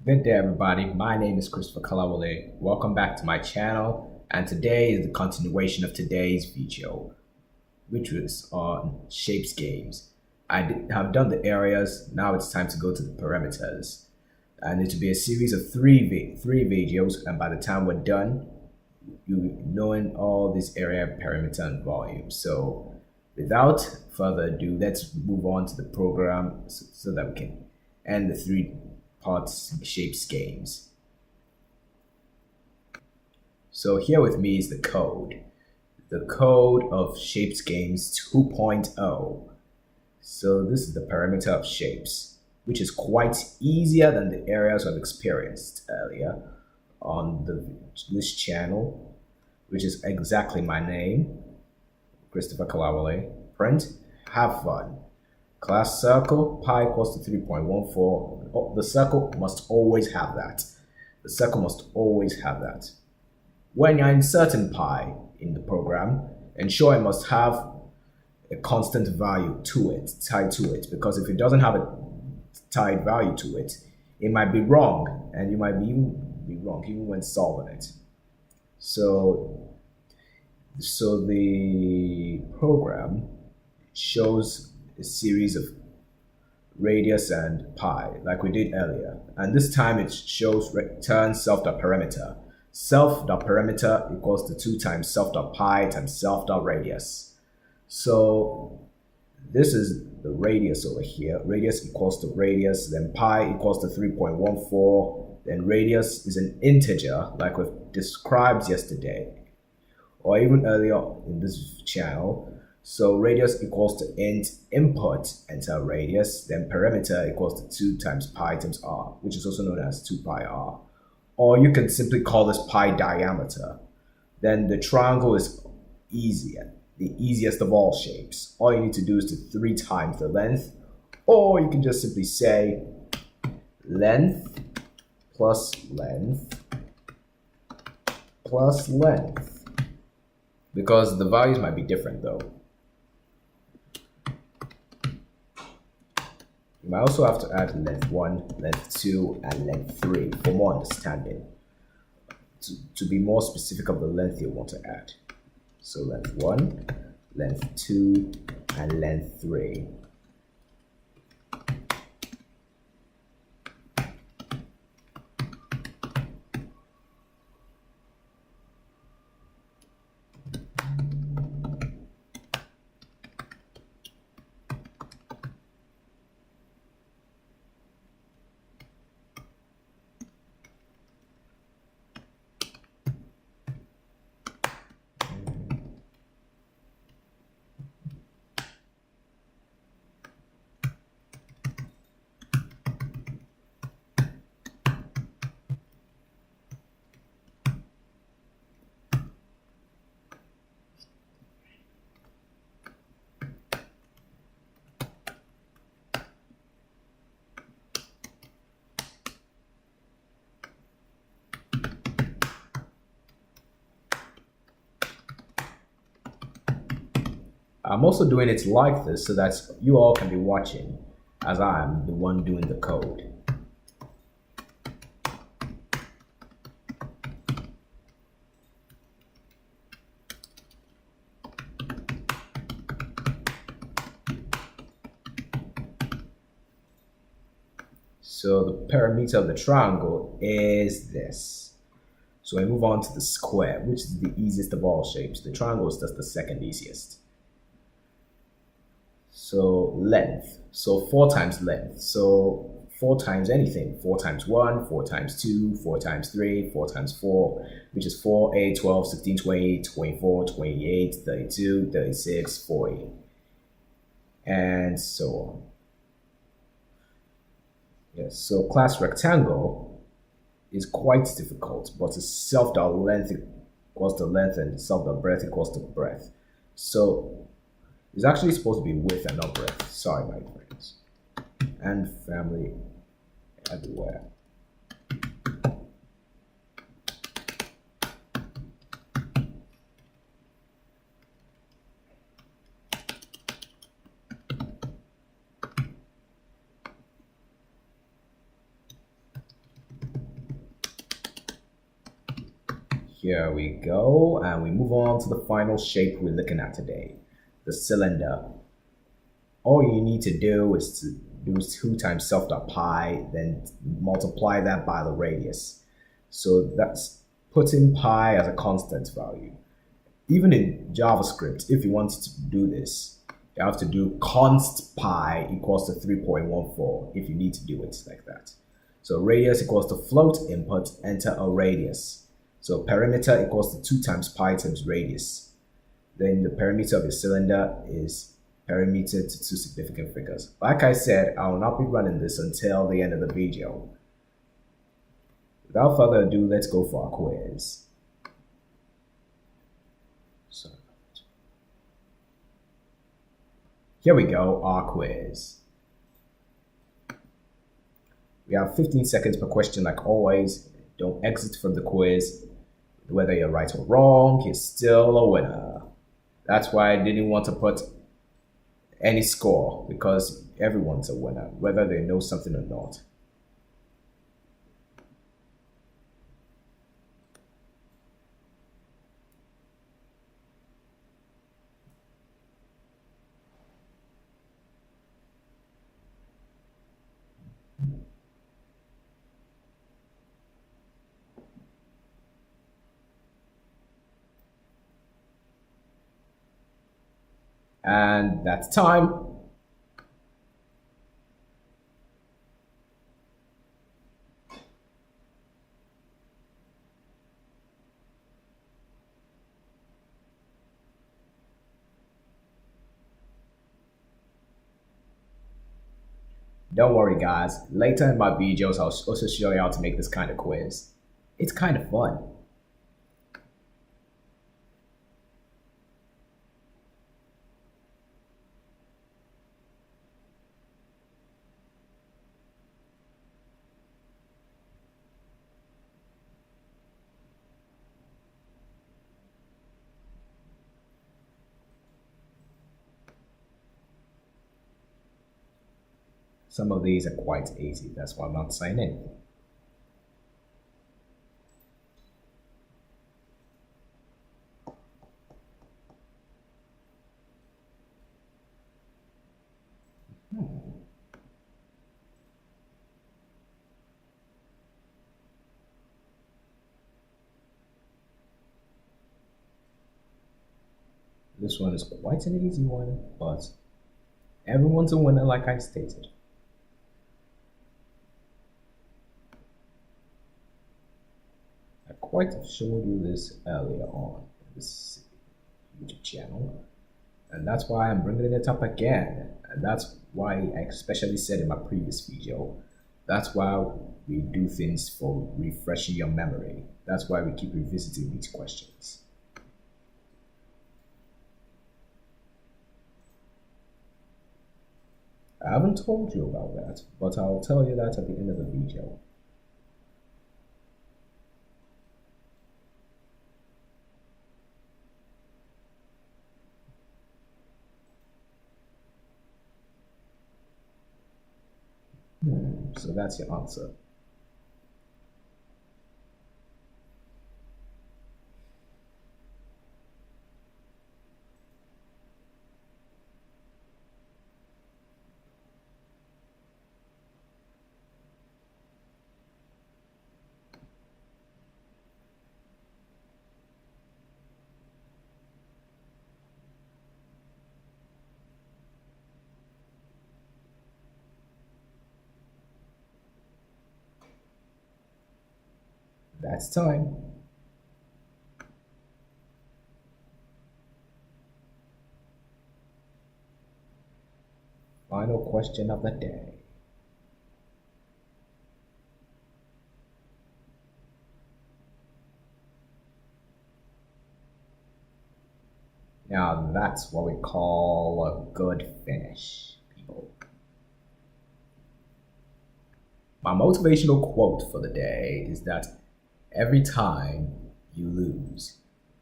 Good day, everybody. My name is Christopher Kalawale. Welcome back to my channel, and today is the continuation of today's video, which was on shapes games. Have done the areas. Now it's time to go to the perimeters, and it will be a series of three videos. And by the time we're done, you knowing all this area, perimeter, and volume. So, without further ado, let's move on to the program so that we can end the three parts shapes games. So here with me is the code. The code of shapes games 2.0. So this is the perimeter of shapes, which is quite easier than the areas I've experienced earlier on this channel, which is exactly my name, Christopher Kalawale. Print, have fun. Class circle, pi equals to 3.14. Oh, the circle must always have that. The circle must always have that. When you're inserting pi in the program, ensure it must have a constant value to it, tied to it, because if it doesn't have a tied value to it, it might be wrong, and you might be wrong even when solving it. So the program shows a series of radius and pi like we did earlier, and this time it shows return self.perimeter. Self.perimeter equals to 2 times self.pi times self.radius. So this is the radius over here. Radius equals to radius, then pi equals to 3.14, then radius is an integer like we've described yesterday or even earlier in this channel. So radius equals to int input, enter radius, then perimeter equals to 2 times pi times r, which is also known as 2 pi r. Or you can simply call this pi diameter. Then the triangle is easier, the easiest of all shapes. All you need to do is to 3 times the length, or you can just simply say length plus length plus length, because the values might be different though. You might also have to add length 1, length 2, and length 3 for more understanding, to be more specific of the length you want to add. So length 1, length 2, and length 3. I'm also doing it like this so that you all can be watching as I am the one doing the code. So the perimeter of the triangle is this. So I move on to the square, which is the easiest of all shapes. The triangle is just the second easiest. So length, so 4 times length, so 4 times anything, 4 times 1, 4 times 2, 4 times 3, 4 times 4, which is 4, 8, 12, 16, 20, 24, 28, 32, 36, 40, and so on. Yes, so class rectangle is quite difficult, but it's self.length equals to length and self.breadth equals to breadth. So it's actually supposed to be width and not breadth. Sorry, my friends. And family everywhere. Here we go, and we move on to the final shape we're looking at today, the cylinder. All you need to do is to do 2 times self.pi, then multiply that by the radius. So that's putting pi as a constant value. Even in JavaScript, if you want to do this, you have to do const pi equals to 3.14 if you need to do it like that. So radius equals to float input, enter a radius. So perimeter equals to 2 times pi times radius. Then the perimeter of the cylinder is perimeter to 2 significant figures. Like I said, I will not be running this until the end of the video. Without further ado, let's go for our quiz. So, here we go, our quiz. We have 15 seconds per question like always. Don't exit from the quiz. Whether you're right or wrong, you're still a winner. That's why I didn't want to put any score, because everyone's a winner, whether they know something or not. And that's time. Don't worry guys, later in my videos I'll also show you how to make this kind of quiz. It's kind of fun. Some of these are quite easy, that's why I'm not saying anything. This one is quite an easy one, but everyone's a winner like I stated. I quite showed you this earlier on in this YouTube channel, and that's why I'm bringing it up again, and that's why I especially said in my previous video, that's why we do things for refreshing your memory. That's why we keep revisiting these questions. I haven't told you about that, but I'll tell you that at the end of the video. So that's your answer. That's time. Final question of the day. Now that's what we call a good finish, people. My motivational quote for the day is that every time you lose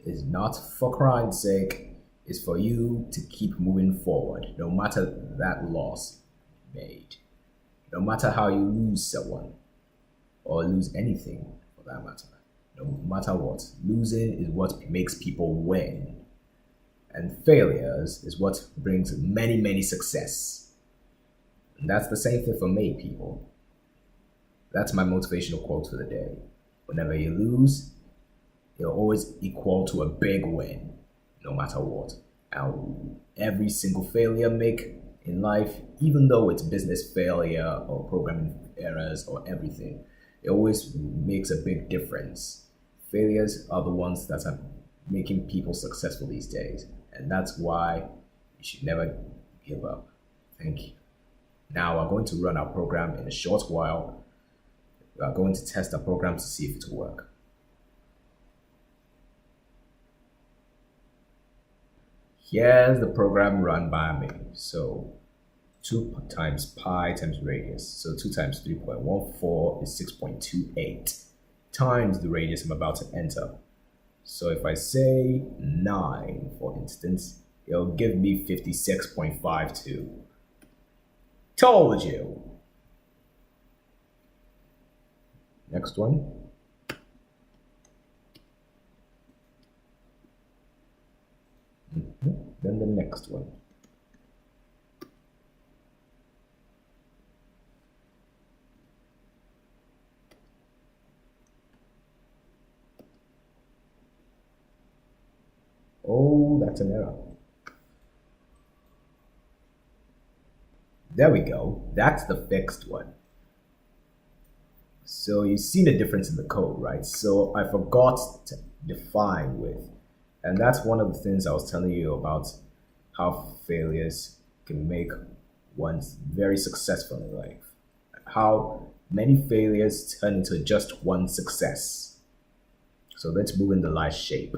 is not for crime's sake, it's for you to keep moving forward, no matter that loss made. No matter how you lose someone, or lose anything for that matter. no matter what. Losing is what makes people win, and failures is what brings many, many success. And that's the same thing for me, people. That's my motivational quote for the day. Whenever you lose, you're always equal to a big win, no matter what. And every single failure make in life, even though it's business failure or programming errors or everything, it always makes a big difference. Failures are the ones that are making people successful these days, and that's why you should never give up. Thank you. Now we're going to run our program in a short while. We are going to test our program to see if it will work. Here's the program run by me. So 2 times pi times radius. So 2 times 3.14 is 6.28 times the radius I'm about to enter. So if I say 9, for instance, it'll give me 56.52. Told you. Next one. Then the next one. Oh, that's an error. There we go. That's the fixed one. So you see the difference in the code, right? So I forgot to define with. And that's one of the things I was telling you about how failures can make one very successful in life. How many failures turn into just one success. So let's move in the light shape.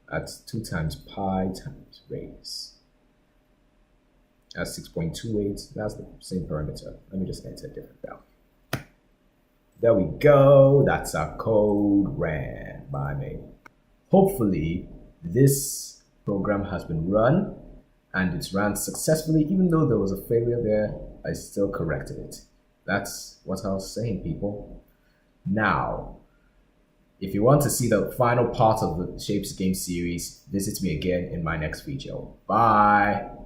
That's 2 times pi times radius. That's 6.28. That's the same parameter. Let me just enter a different value. There we go. That's our code ran by me. Hopefully, this program has been run and it's ran successfully. Even though there was a failure there, I still corrected it. That's what I was saying, people. Now, if you want to see the final part of the Shapes game series, visit me again in my next video. Bye!